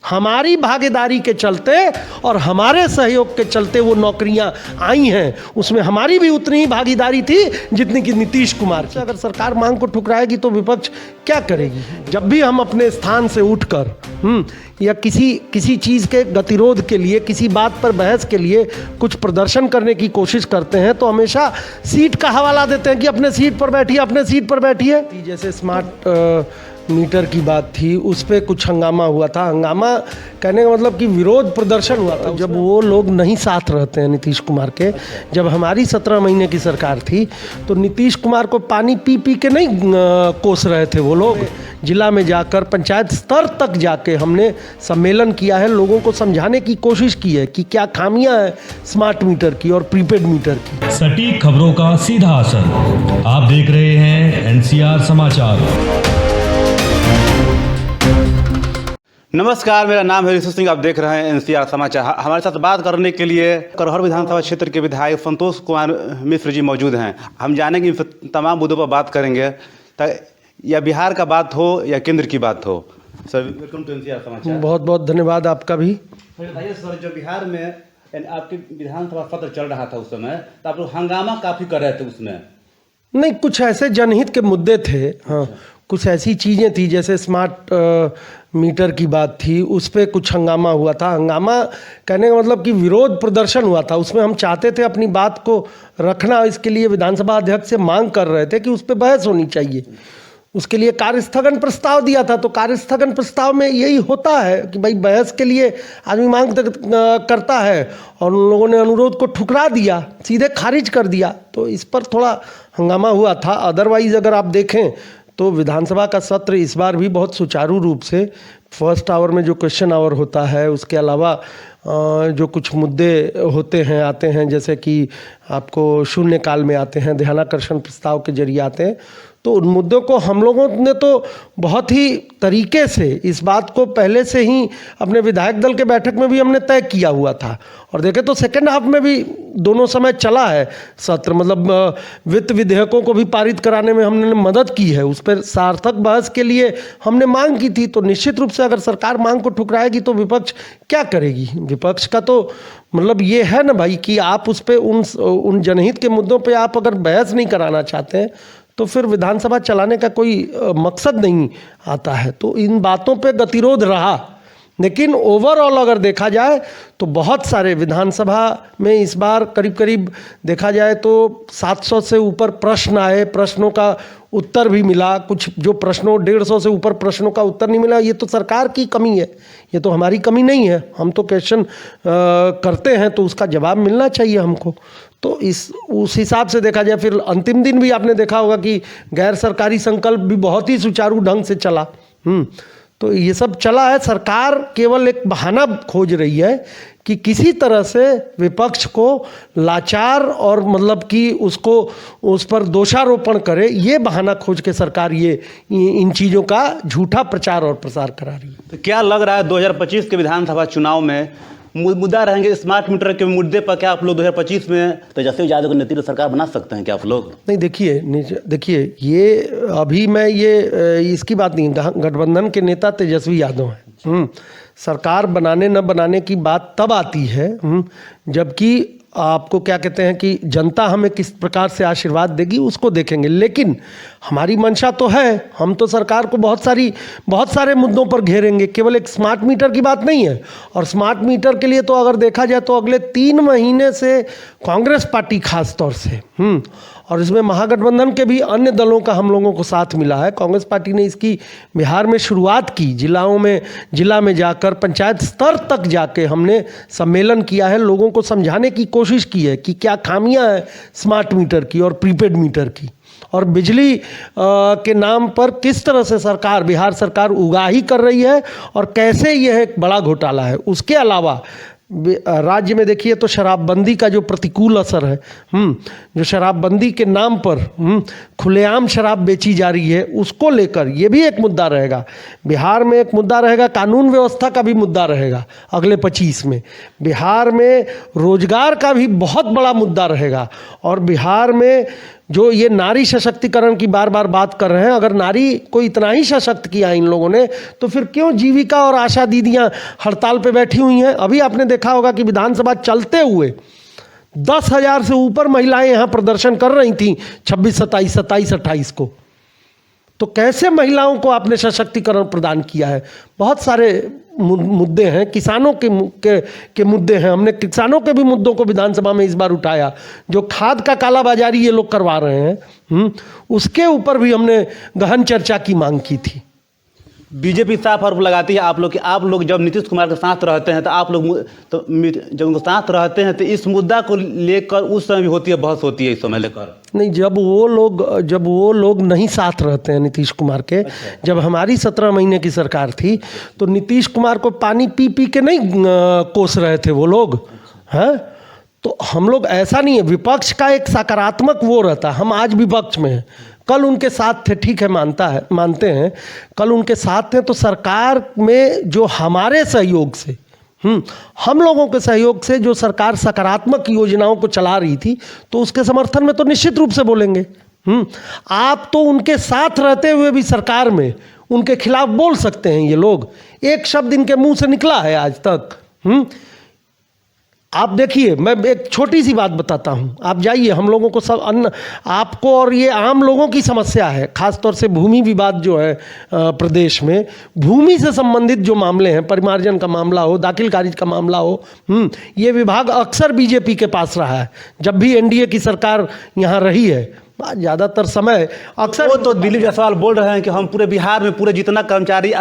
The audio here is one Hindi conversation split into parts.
हमारी भागीदारी के चलते और हमारे सहयोग के चलते वो नौकरियां आई हैं, उसमें हमारी भी उतनी ही भागीदारी थी जितनी कि नीतीश कुमार की। अगर सरकार मांग को ठुकराएगी तो विपक्ष क्या करेगी? जब भी हम अपने स्थान से उठकर या किसी चीज़ के गतिरोध के लिए, किसी बात पर बहस के लिए कुछ प्रदर्शन करने की कोशिश करते हैं तो हमेशा सीट का हवाला देते हैं कि अपने सीट पर बैठिए, अपने सीट पर बैठिए। जैसे स्मार्ट मीटर की बात थी, उस पर कुछ हंगामा हुआ था। हंगामा कहने का मतलब कि विरोध प्रदर्शन हुआ था। जब वो लोग नहीं साथ रहते हैं नीतीश कुमार के, जब हमारी 17 महीने की सरकार थी तो नीतीश कुमार को पानी पी पी के नहीं कोस रहे थे वो लोग। जिला में जाकर, पंचायत स्तर तक जाके हमने सम्मेलन किया है, लोगों को समझाने की कोशिश की है कि क्या खामियां हैं स्मार्ट मीटर की और प्रीपेड मीटर की। सटीक खबरों का सीधा असर। आप देख रहे हैं एनसीआर समाचार। नमस्कार, मेरा नाम है ऋषि सिंह। आप देख रहे हैं एनसीआर समाचार। हमारे साथ बात करने के लिए करहर विधानसभा क्षेत्र के विधायक संतोष कुमार मिश्र जी मौजूद हैं। हम जानेंगे तमाम मुद्दों पर बात करेंगे, या बिहार का बात हो या केंद्र की बात हो। सर, वेलकम टू एनसीआर समाचार। बहुत बहुत धन्यवाद आपका भी। बताइए सर, जो बिहार में आपके विधानसभा सत्र चल रहा था उस समय, तो आप लोग हंगामा काफ़ी कर रहे थे उसमें। नहीं, कुछ ऐसे जनहित के मुद्दे थे। हाँ, कुछ ऐसी चीज़ें थी, जैसे स्मार्ट मीटर की बात थी, उस पर कुछ हंगामा हुआ था। हंगामा कहने का मतलब कि विरोध प्रदर्शन हुआ था। उसमें हम चाहते थे अपनी बात को रखना, इसके लिए विधानसभा अध्यक्ष से मांग कर रहे थे कि उस पर बहस होनी चाहिए। उसके लिए कार्यस्थगन प्रस्ताव दिया था। तो कार्यस्थगन प्रस्ताव में यही होता है कि भाई बहस के लिए आदमी मांग करता है, और उन लोगों ने अनुरोध को ठुकरा दिया, सीधे खारिज कर दिया। तो इस पर थोड़ा हंगामा हुआ था। अदरवाइज़ अगर आप देखें तो विधानसभा का सत्र इस बार भी बहुत सुचारू रूप से, फर्स्ट आवर में जो क्वेश्चन आवर होता है, उसके अलावा जो कुछ मुद्दे होते हैं, आते हैं, जैसे कि आपको शून्यकाल में आते हैं, ध्यानाकर्षण प्रस्ताव के जरिए आते हैं, तो उन मुद्दों को हम लोगों ने तो बहुत ही तरीके से इस बात को पहले से ही अपने विधायक दल के बैठक में भी हमने तय किया हुआ था। और देखें तो सेकेंड हाफ में भी दोनों समय चला है सत्र, मतलब वित्त विधेयकों को भी पारित कराने में हमने मदद की है। उस पर सार्थक बहस के लिए हमने मांग की थी। तो निश्चित रूप से अगर सरकार मांग को ठुकराएगी तो विपक्ष क्या करेगी? विपक्ष का तो मतलब ये है ना भाई कि आप उस पर उन जनहित के मुद्दों पर आप अगर बहस नहीं कराना चाहते हैं तो फिर विधानसभा चलाने का कोई मकसद नहीं आता है। तो इन बातों पे गतिरोध रहा, लेकिन ओवरऑल अगर देखा जाए तो बहुत सारे विधानसभा में इस बार करीब करीब देखा जाए तो 700 से ऊपर प्रश्न आए, प्रश्नों का उत्तर भी मिला। कुछ जो प्रश्नों 150 से ऊपर प्रश्नों का उत्तर नहीं मिला, ये तो सरकार की कमी है, ये तो हमारी कमी नहीं है। हम तो क्वेश्चन करते हैं तो उसका जवाब मिलना चाहिए हमको। तो उस हिसाब से देखा जाए, फिर अंतिम दिन भी आपने देखा होगा कि गैर सरकारी संकल्प भी बहुत ही सुचारू ढंग से चला। तो ये सब चला है। सरकार केवल एक बहाना खोज रही है कि किसी तरह से विपक्ष को लाचार और मतलब कि उस पर दोषारोपण करे, ये बहाना खोज के सरकार इन चीज़ों का झूठा प्रचार और प्रसार करा रही है। तो क्या लग रहा है 2025 के विधानसभा चुनाव में मुद्दा रहेंगे स्मार्ट मीटर के मुद्दे पर? क्या आप लोग 2025 में तेजस्वी यादव को नीतीश सरकार बना सकते हैं क्या आप लोग? नहीं, देखिए ये अभी मैं इसकी बात नहीं, गठबंधन के नेता तेजस्वी यादव हैं। सरकार बनाने न बनाने की बात तब आती है जबकि आपको क्या कहते हैं कि जनता हमें किस प्रकार से आशीर्वाद देगी उसको देखेंगे। लेकिन हमारी मंशा तो है, हम तो सरकार को बहुत सारे मुद्दों पर घेरेंगे, केवल एक स्मार्ट मीटर की बात नहीं है। और स्मार्ट मीटर के लिए तो अगर देखा जाए तो अगले 3 महीने से कांग्रेस पार्टी खास तौर से और इसमें महागठबंधन के भी अन्य दलों का हम लोगों को साथ मिला है। कांग्रेस पार्टी ने इसकी बिहार में शुरुआत की, जिला में जाकर, पंचायत स्तर तक जाके हमने सम्मेलन किया है, लोगों को समझाने की कोशिश की है कि क्या खामियां हैं स्मार्ट मीटर की और प्रीपेड मीटर की, और बिजली के नाम पर किस तरह से बिहार सरकार उगाही कर रही है और कैसे यह एक बड़ा घोटाला है। उसके अलावा राज्य में देखिए तो शराबबंदी का जो प्रतिकूल असर है, जो शराबबंदी के नाम पर खुलेआम शराब बेची जा रही है, उसको लेकर ये भी एक मुद्दा रहेगा। बिहार में एक मुद्दा रहेगा, कानून व्यवस्था का भी मुद्दा रहेगा अगले 25 में। बिहार में रोजगार का भी बहुत बड़ा मुद्दा रहेगा। और बिहार में जो ये नारी सशक्तिकरण की बार बार बात कर रहे हैं, अगर नारी को इतना ही सशक्त किया इन लोगों ने, तो फिर क्यों जीविका और आशा दीदियां हड़ताल पे बैठी हुई हैं? अभी आपने देखा होगा कि विधानसभा चलते हुए 10,000 से ऊपर महिलाएं यहाँ प्रदर्शन कर रही थीं 26, 27, 27, 28 को। तो कैसे महिलाओं को आपने सशक्तिकरण प्रदान किया है? बहुत सारे मुद्दे हैं, किसानों के मुद्दे हैं। हमने किसानों के भी मुद्दों को विधानसभा में इस बार उठाया। जो खाद का कालाबाजारी ये लोग करवा रहे हैं, उसके ऊपर भी हमने गहन चर्चा की मांग की थी। बीजेपी साफ आरोप लगाती है आप लोग जब नीतीश कुमार के साथ रहते हैं, तो आप लोग तो जब उनके साथ रहते हैं तो इस मुद्दा को लेकर उस समय भी होती है, बहस होती है इस समय लेकर। नहीं, जब वो लोग नहीं साथ रहते हैं नीतीश कुमार के, जब हमारी 17 महीने की सरकार थी तो नीतीश कुमार को पानी पी पी के नहीं कोस रहे थे वो लोग, हैं? तो हम लोग ऐसा नहीं है, विपक्ष का एक सकारात्मक वो रहता। हम आज विपक्ष में हैं, कल उनके साथ थे, ठीक है, मानते हैं, कल उनके साथ थे। तो सरकार में जो हमारे सहयोग से, हम लोगों के सहयोग से जो सरकार सकारात्मक योजनाओं को चला रही थी, तो उसके समर्थन में तो निश्चित रूप से बोलेंगे। आप तो उनके साथ रहते हुए भी सरकार में उनके खिलाफ बोल सकते हैं। ये लोग, एक शब्द इनके मुंह से निकला है आज तक? आप देखिए, मैं एक छोटी सी बात बताता हूँ। आप जाइए, हम लोगों को सब अन्न, आपको, और ये आम लोगों की समस्या है, खासतौर से भूमि विवाद जो है प्रदेश में, भूमि से संबंधित जो मामले हैं, परिमार्जन का मामला हो, दाखिल खारिज का मामला हो, ये विभाग अक्सर बीजेपी के पास रहा है। जब भी एनडीए की सरकार यहाँ रही है, ज़्यादातर समय अक्सर। वो तो दिलीप जायसवाल बोल रहे हैं कि हम पूरे बिहार में पूरे जितना कर्मचारी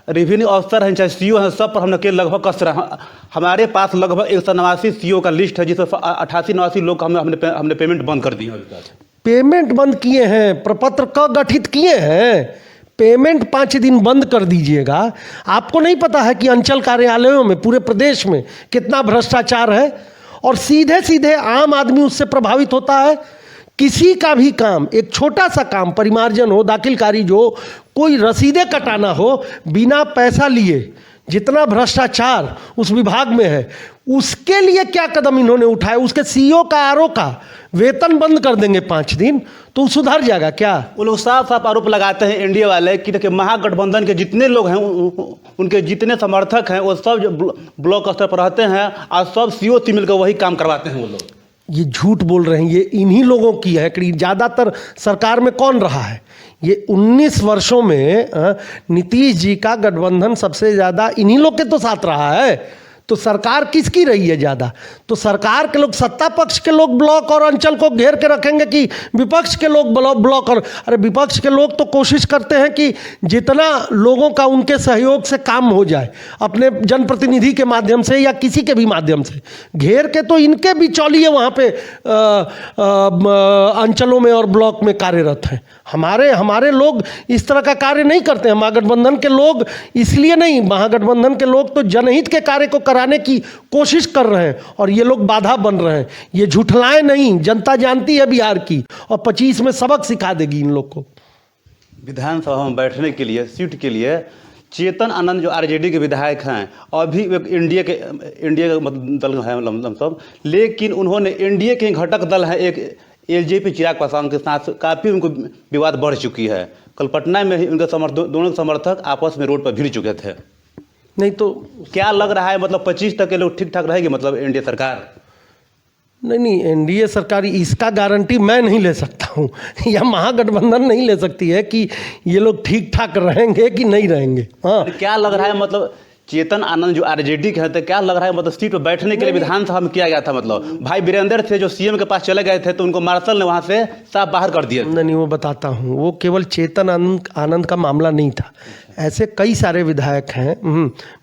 रेवेन्यू अफसर हैं, चाहे सीओ हैं, सब पर हमने के लगभग कस रहे हैं। हमारे पास लगभग 189 सीओ का लिस्ट है, जिसमें 88-89 लोग का हमने पेमेंट बंद कर दी है। पेमेंट बंद किए हैं, प्रपत्र क गठित किए हैं, पेमेंट 5 दिन बंद कर दीजिएगा। आपको नहीं पता है कि अंचल कार्यालयों में पूरे प्रदेश में कितना भ्रष्टाचार है? और सीधे सीधे आम आदमी उससे प्रभावित होता है। किसी का भी काम, एक छोटा सा काम, परिमार्जन हो, दाखिल खारिज हो, कोई रसीदें कटाना हो, बिना पैसा लिए जितना भ्रष्टाचार उस विभाग में है, उसके लिए क्या कदम इन्होंने उठाए? उसके सीईओ का, आरओ का वेतन बंद कर देंगे 5 दिन, तो सुधर जाएगा क्या? वो लोग साफ साफ आरोप लगाते हैं एनडीए वाले कि देखिए, महागठबंधन के जितने लोग हैं, उनके जितने समर्थक हैं, वो सब ब्लॉक स्तर पर रहते हैं और सब सीओ से मिलकर वही काम करवाते हैं वो लोग। ये झूठ बोल रहे हैं, ये इन्हीं लोगों की है कि ज़्यादातर सरकार में कौन रहा है? ये 19 वर्षों में नीतीश जी का गठबंधन सबसे ज़्यादा इन्हीं लोग के तो साथ रहा है। तो सरकार किसकी रही है ज़्यादा? तो सरकार के लोग, सत्ता पक्ष के लोग ब्लॉक और अंचल को घेर के रखेंगे कि विपक्ष के लोग ब्लॉक और, अरे विपक्ष के लोग तो कोशिश करते हैं कि जितना लोगों का उनके सहयोग से काम हो जाए, अपने जनप्रतिनिधि के माध्यम से या किसी के भी माध्यम से घेर के, तो इनके बिचौलिए वहाँ पे अंचलों में और ब्लॉक में कार्यरत हैं। हमारे लोग इस तरह का कार्य नहीं करते हैं। महागठबंधन के लोग इसलिए नहीं, महागठबंधन के लोग तो जनहित के कार्य को कराने की कोशिश कर रहे हैं और ये लोग बाधा बन रहे हैं। ये झूठलाएं नहीं, जनता जानती है बिहार की, और 25 में सबक सिखा देगी इन लोग को। विधानसभा में बैठने के लिए, सीट के लिए चेतन आनंद जो आरजेडी के विधायक हैं, और भी एनडीए के दल हैं सब, लेकिन उन्होंने एनडीए के घटक दल है एक एलजेपी चिराग पासवान के साथ काफ़ी उनको विवाद बढ़ चुकी है। कल पटना में ही उनके दोनों समर्थक आपस में रोड पर भिड़ चुके थे। नहीं तो क्या लग रहा है, मतलब 25 तक के लोग ठीक ठाक रहेगी, मतलब एनडीए सरकार? नहीं, एनडीए सरकार, इसका गारंटी मैं नहीं ले सकता हूँ या महागठबंधन नहीं ले सकती है कि ये लोग ठीक ठाक रहेंगे कि नहीं रहेंगे। हाँ, क्या लग रहा है, मतलब चेतन आनंद जो आरजेडी के हैं, क्या लग रहा है, मतलब सीट पर बैठने के लिए विधानसभा में किया गया था, मतलब भाई वीरेंद्र थे जो सीएम के पास चले गए थे, तो उनको मार्शल ने वहाँ से साफ बाहर कर दिया। नहीं, वो बताता हूँ, वो केवल चेतन आनंद का मामला नहीं था। ऐसे कई सारे विधायक हैं।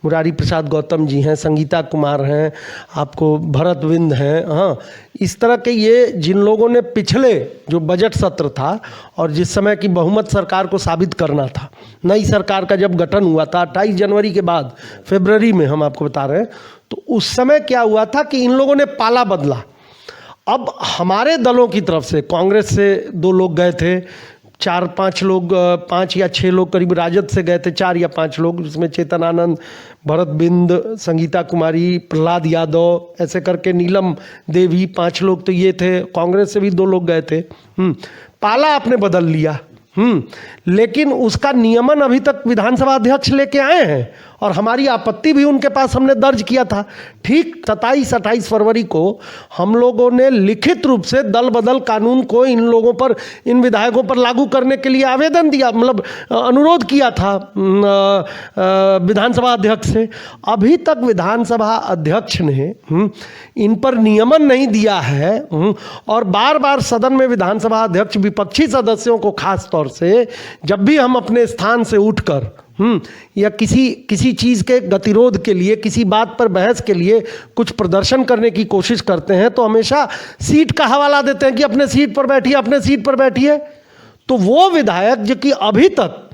मुरारी प्रसाद गौतम जी हैं, संगीता कुमार हैं, आपको भरत विंद हैं। हाँ, इस तरह के ये जिन लोगों ने पिछले जो बजट सत्र था और जिस समय की बहुमत सरकार को साबित करना था, नई सरकार का जब गठन हुआ था 28 जनवरी के बाद, फरवरी में हम आपको बता रहे हैं, तो उस समय क्या हुआ था कि इन लोगों ने पाला बदला। अब हमारे दलों की तरफ से कांग्रेस से 2 लोग गए थे, 4-5 लोग, 5 या 6 लोग करीब राजद से गए थे, 4 या 5 लोग, जिसमें चेतन आनंद, भरत बिंद, संगीता कुमारी, प्रहलाद यादव, ऐसे करके नीलम देवी, 5 लोग तो ये थे। कांग्रेस से भी 2 लोग गए थे। पाला आपने बदल लिया। लेकिन उसका नियमन अभी तक विधानसभा अध्यक्ष लेके आए हैं और हमारी आपत्ति भी उनके पास हमने दर्ज किया था। ठीक 27-28 फरवरी को हम लोगों ने लिखित रूप से दल बदल कानून को इन लोगों पर, इन विधायकों पर लागू करने के लिए आवेदन दिया, मतलब अनुरोध किया था विधानसभा अध्यक्ष से। अभी तक विधानसभा अध्यक्ष ने इन पर नियमन नहीं दिया है और बार बार सदन में विधानसभा अध्यक्ष विपक्षी सदस्यों को खास तौर से, जब भी हम अपने स्थान से उठकर या किसी चीज़ के गतिरोध के लिए, किसी बात पर बहस के लिए कुछ प्रदर्शन करने की कोशिश करते हैं, तो हमेशा सीट का हवाला देते हैं कि अपने सीट पर बैठिए, अपने सीट पर बैठिए। तो वो विधायक जो कि अभी तक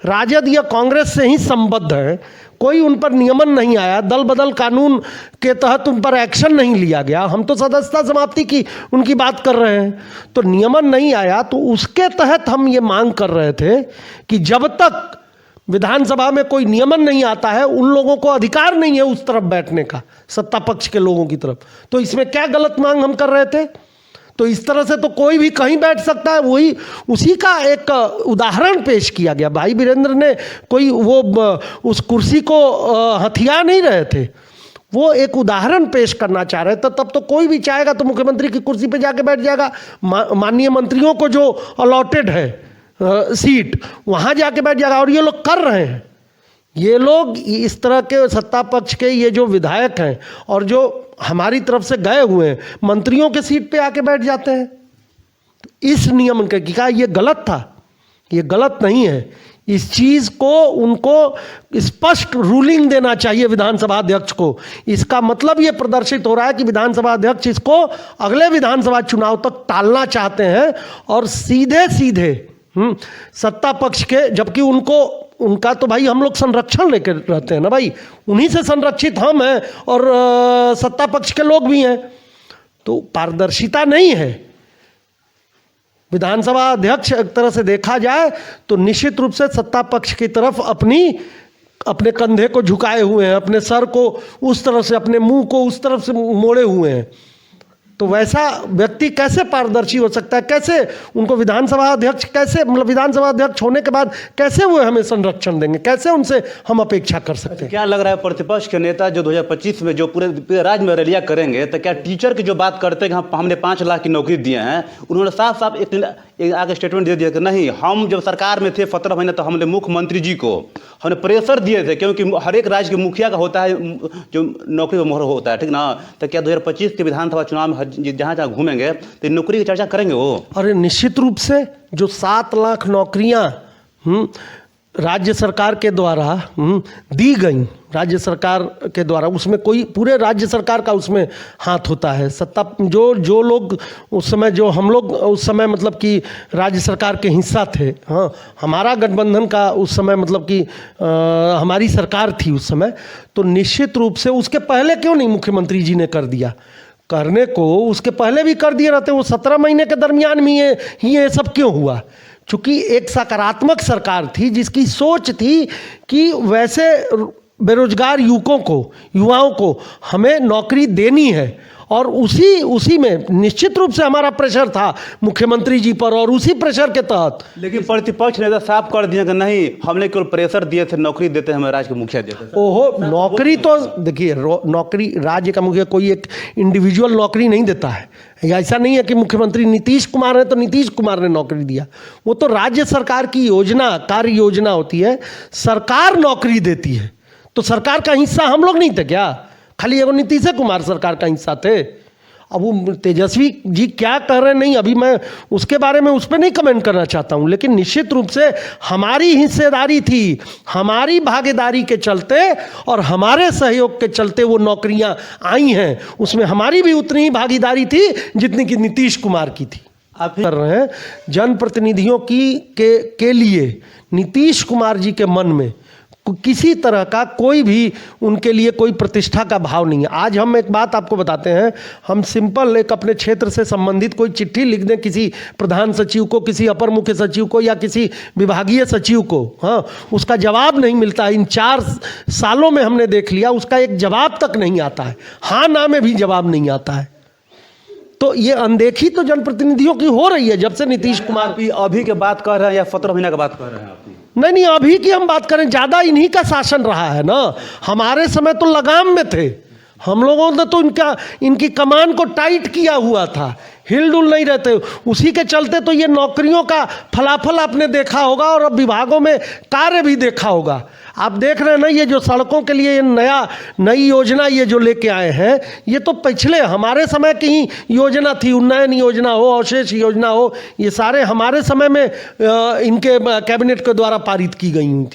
राजद या कांग्रेस से ही संबद्ध हैं, कोई उन पर नियमन नहीं आया, दल बदल कानून के तहत उन पर एक्शन नहीं लिया गया, हम तो सदस्यता समाप्ति की उनकी बात कर रहे हैं, तो नियमन नहीं आया, तो उसके तहत हम ये मांग कर रहे थे कि जब तक विधानसभा में कोई नियमन नहीं आता है, उन लोगों को अधिकार नहीं है उस तरफ बैठने का, सत्ता पक्ष के लोगों की तरफ। तो इसमें क्या गलत मांग हम कर रहे थे? तो इस तरह से तो कोई भी कहीं बैठ सकता है, वही उसी का एक उदाहरण पेश किया गया। भाई वीरेंद्र ने कोई वो उस कुर्सी को हथिया नहीं रहे थे, वो एक उदाहरण पेश करना चाह रहे थे। तब तो कोई भी चाहेगा तो मुख्यमंत्री की कुर्सी पे जाके बैठ जाएगा, माननीय मंत्रियों को जो अलॉटेड है सीट, वहाँ जाके बैठ जाएगा। और ये लोग कर रहे हैं, ये लोग इस तरह के सत्ता पक्ष के ये जो विधायक हैं और जो हमारी तरफ से गए हुए हैं, मंत्रियों के सीट पे आके बैठ जाते हैं। तो इस नियम के क्या ये गलत था? ये गलत नहीं है। इस चीज़ को उनको स्पष्ट रूलिंग देना चाहिए विधानसभा अध्यक्ष को। इसका मतलब ये प्रदर्शित हो रहा है कि विधानसभा अध्यक्ष इसको अगले विधानसभा चुनाव तक टालना चाहते हैं और सीधे सीधे सत्ता पक्ष के, जबकि उनका तो भाई हम लोग संरक्षण लेकर रहते हैं ना भाई, उन्हीं से संरक्षित हम हैं और सत्ता पक्ष के लोग भी हैं। तो पारदर्शिता नहीं है। विधानसभा अध्यक्ष एक तरह से देखा जाए तो निश्चित रूप से सत्ता पक्ष की तरफ अपने कंधे को झुकाए हुए हैं, अपने सर को उस तरफ से, अपने मुंह को उस तरफ से मोड़े हुए हैं। तो वैसा व्यक्ति कैसे पारदर्शी हो सकता है? कैसे उनको विधानसभा अध्यक्ष, कैसे मतलब विधानसभा अध्यक्ष होने के बाद कैसे वो हमें संरक्षण देंगे? कैसे उनसे हम अपेक्षा कर सकते हैं? क्या लग रहा है प्रतिपक्ष के नेता जो 2025 में जो पूरे राज्य में रैलियां करेंगे, तो क्या टीचर की जो बात करते हैं कि हमने 5 लाख की नौकरी दिए हैं, उन्होंने साफ साफ एक आगे स्टेटमेंट दे दिया कि नहीं, हम जब सरकार में थे 17 महीने तो हमने मुख्यमंत्री जी को हमने प्रेशर दिए थे, क्योंकि हर एक राज्य के मुखिया का होता है जो नौकरी पर मोहर होता है, ठीक ना? तो क्या 2025 के विधानसभा चुनाव में जहाँ जहाँ घूमेंगे तो नौकरी की चर्चा करेंगे वो? अरे निश्चित रूप से जो 7 लाख नौकरियां राज्य सरकार के द्वारा दी गई, राज्य सरकार के द्वारा, उसमें कोई पूरे राज्य सरकार का उसमें हाथ होता है। सत्ता जो लोग उस समय, जो हम लोग उस समय मतलब कि राज्य सरकार के हिस्सा थे, हाँ, हमारा गठबंधन का उस समय मतलब कि हमारी सरकार थी उस समय, तो निश्चित रूप से उसके पहले क्यों नहीं मुख्यमंत्री जी ने कर दिया? करने को उसके पहले भी कर दिए रहते। वो 17 महीने के दरमियान में ये सब क्यों हुआ? चूँकि एक सकारात्मक सरकार थी जिसकी सोच थी कि वैसे बेरोजगार युवाओं को हमें नौकरी देनी है, और उसी में निश्चित रूप से हमारा प्रेशर था मुख्यमंत्री जी पर, और उसी प्रेशर के तहत। लेकिन प्रतिपक्ष ने तो साफ कर दिया कि नहीं, हमने केवल प्रेशर दिए थे, नौकरी देते हमें राज्य के मुखिया देते थे। ओहो, नौकरी तो देखिए, नौकरी राज्य का मुखिया कोई एक इंडिविजुअल नौकरी नहीं देता है। ऐसा नहीं है कि मुख्यमंत्री नीतीश कुमार है तो नीतीश कुमार ने नौकरी दिया, वो तो राज्य सरकार की योजना, कार्य योजना होती है, सरकार नौकरी देती है। तो सरकार का हिस्सा हम लोग नहीं थे क्या? खाली एगो नीतीश कुमार सरकार का हिस्सा थे? अब वो तेजस्वी जी क्या कह रहे हैं नहीं, अभी मैं उसके बारे में उस पर नहीं कमेंट करना चाहता हूँ, लेकिन निश्चित रूप से हमारी हिस्सेदारी थी, हमारी भागीदारी के चलते और हमारे सहयोग के चलते वो नौकरियां आई हैं। उसमें हमारी भी उतनी ही भागीदारी थी जितनी कि नीतीश कुमार की थी। आप कर रहे हैं जनप्रतिनिधियों के लिए नीतीश कुमार जी के मन में किसी तरह का कोई भी उनके लिए कोई प्रतिष्ठा का भाव नहीं है। आज हम एक बात आपको बताते हैं, हम सिंपल एक अपने क्षेत्र से संबंधित कोई चिट्ठी लिख दें किसी प्रधान सचिव को, किसी अपर मुख्य सचिव को या किसी विभागीय सचिव को, हाँ, उसका जवाब नहीं मिलता। इन 4 सालों में हमने देख लिया उसका एक जवाब तक नहीं आता है, हाँ ना में भी जवाब नहीं आता है। तो ये अनदेखी तो जनप्रतिनिधियों की हो रही है जब से नीतीश कुमार अभी के बात कर रहे हैं या 17 महीने की बात कर रहे हैं आप? नहीं, अभी की हम बात करें, ज़्यादा इन्हीं का शासन रहा है ना। हमारे समय तो लगाम में थे, हम लोगों ने तो इनकी कमान को टाइट किया हुआ था, हिल डुल नहीं रहते। उसी के चलते तो ये नौकरियों का फलाफल आपने देखा होगा और अब विभागों में कार्य भी देखा होगा। आप देख रहे हैं ना, ये जो सड़कों के लिए नई योजना ये जो लेके आए हैं, ये तो पिछले हमारे समय की ही योजना थी। उन्नयन योजना हो, अवशेष योजना हो, ये सारे हमारे समय में इनके कैबिनेट के द्वारा पारित की गई थी।